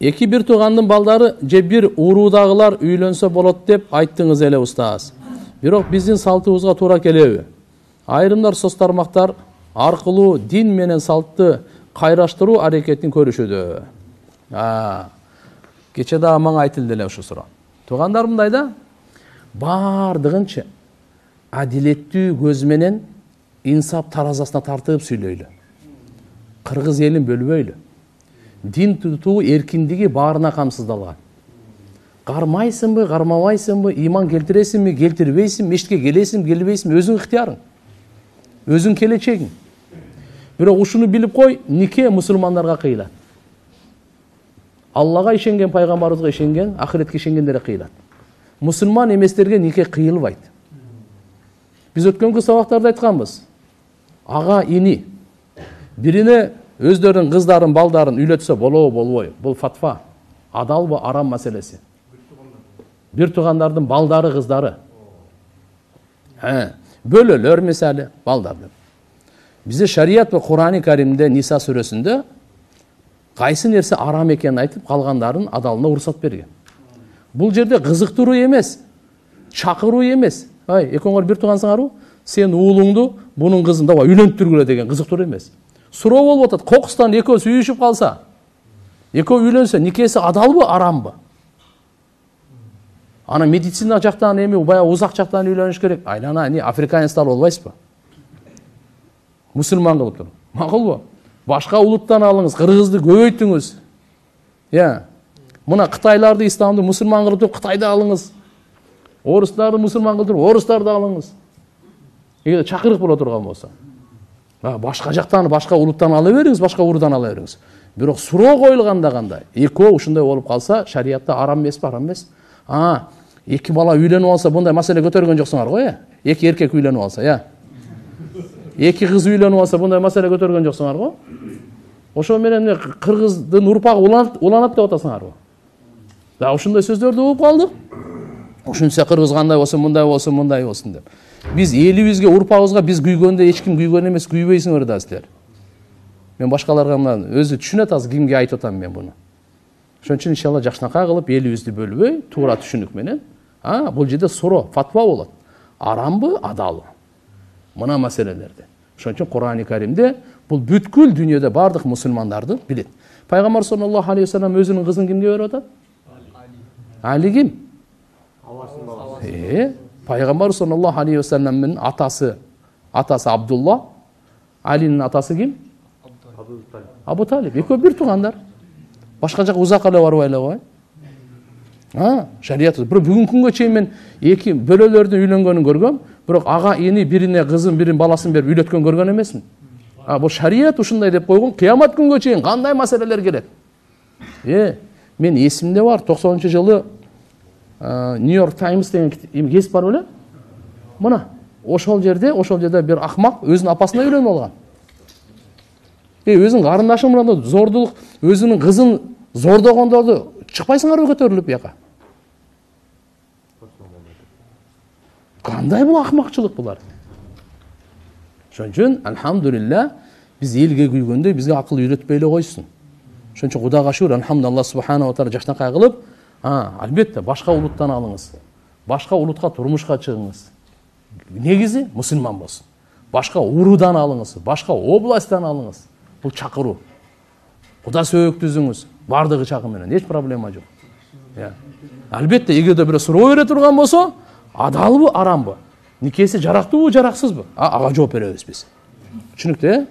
Эки бир туугандын балдары же бир уруудагылар үйлөнсө болот деп айттыңыз эле устаз. Бирок биздин салтыбызга туура келеби? Айрымдар соц тармактар аркылуу дин менен салтты кайраштыруу аракетин көрүшүүдө. Кече да мага айтылды эле ушу суроо. Туугандар мындай да, бардыгынча адилеттүү көз менен инсап таразасына тартып сүйлөйлү. Кыргыз элин бөлбөйлү. Дин тутуу эркиндиги баарына камсыздалган. Кармайсыңбы, кармабайсыңбы, иман келтиресиңби, келтирбейсиңби, мешитке келесиңби, келбейсиңби, өзүң ыктыярың. Өзүң келечегиң. Бирок ушуну билип кой, нике мусулмандарга кыйылат. Аллага ишенген, пайгамбарыбызга ишенген, ахиретке ишенгендерге кыйылат. Мусулман эместерге нике кыйылбайт. Биз өткөнкү сабактарда айтканбыз. Ага, ини бирине өздөрүнүн кыздарын, балдарын үйлөтсө болобу, болбойбу? Бул фатва. Адалбы, арам маселеси. Бир туугандардын балдары, кыздары. Бөлөлөр мисалы, балдарды. Бизде шарият ва Кур'ани Каримде Ниса сүрөсүндө кайсы нерсе арам экенин айтып, калгандарын адалына уруксат берген. Бул жерде кызыктыруу эмес, чакыруу эмес. Экөөңөр бир туугансыңарбы? Сен уулуңду бунун кызын давай үйлөнтүргүлө деген кызыктыруу эмес. Суроо болуп атат, кокустан экөө сүйүшүп калса, экөө үйлөнсө, никеси адалбы, арамбы? Ана медицина жактан эми баягы узак жактан үйлөнүш керек. Айлана африканецтер болбойсузбу? Мусулман кылып туруп. Макулбу? Башка улуттан алыңыз, кыргызды көбөйтүңүз. Мына кытайларды, исламды мусулман кылып туруп Кытайды алыңыз. Орустарды мусулман кылып туруп Орустарды алыңыз. Эгер чакырык боло турган болсо. Башка жактан, башка улуттан ала бериңиз, башка урудан ала бериңиз. Бирок суроо коюлганда кандай? Экөө ушундай болуп калса, шариятта арам эмеспи, арам эмес. Эки бала үйлөнүп алса, мындай маселе көтөргөн жоксуңар го, Эки эркек үйлөнүп алса, Эки кыз үйлөнүп алса, мындай маселе көтөргөн жоксуңар го. Ошо менен кыргыздын урпагы уланат деп атасыңарбы? Ушундай сөздөрдү угуп калдык. Ушунча кыргыз кандай болсун, мындай болсун, мындай болсун деп. Биз элибизге, урпагыбызга биз күйгөндө эч ким күйгөн эмес, күйбөйсүңөр да силер. Мен башкаларга мына өзү түшүнөт азыр кимге айтып атам мен буну. Ошон үчүн иншалла жакшынакай кылып элибизди бөлбөй, туура түшүнүк менен, бул жерде суроо, фатва болот. Арамбы, адалбы? Мына маселелерде. Ошон үчүн Кур'ани Каримде бул бүткүл дүйнөдө бардык мусулмандарды билет. Пайгамбар саллаллаху алейхи ва саллям өзүнүн кызын кимге берип атат? Али ким? Пайгамбар саллаллаху алейхи ва салламдын атасы Абдулла, Алинин атасы ким? Абу Талиб. Экөө бир туугандар. Башка жака узак эле барбай эле кой. Шарият. Бирок бүгүнкү күнгө чейин мен эки бөлөлөрдүн үйлөнгөнүн көргөм, бирок ага ини бирине кызын, бирин баласын берип үйлөткөн көргөн эмесмин. Бул шарият ушундай деп койгон, кыямат күнгө чейин кандай маселелер келет? Мен эсимде бар, 90-жылы New York Times деген гезит бар беле? Мына, ошол жерде бир акмак өзүнүн апасына үйлөнүп алган. Өзүнүн карындашын мына зордулук, өзүнүн кызын зордогондорду чыкпайсыңарбы көтөрүлүп яка? Кандай бул акмакчылык булар? Ошон үчүн алхамдулилля биз элге күйгөндө бизге акыл үйрөтпөй эле койсун. Ошон үчүн Кудайга шүгүр, алхамдулилла субхана ва таала жакшынакай кылып, албетте башка улуттан алыңыз. Башка улутка турмушка чыгыңыз. Негизи мусулман болсун. Башка уруудан алыңыз, башка областтан алыңыз. Бул чакыруу. Куда сөйөк түзүңүз. Бардыгы чакы менен эч проблема жок. Албетте эгерде бирөө суроо бере турган болсо, адалбы, арамбы? Никеси жарактуубу, жараксызбы? Ага жооп беребиз биз. Түшүнүктүү,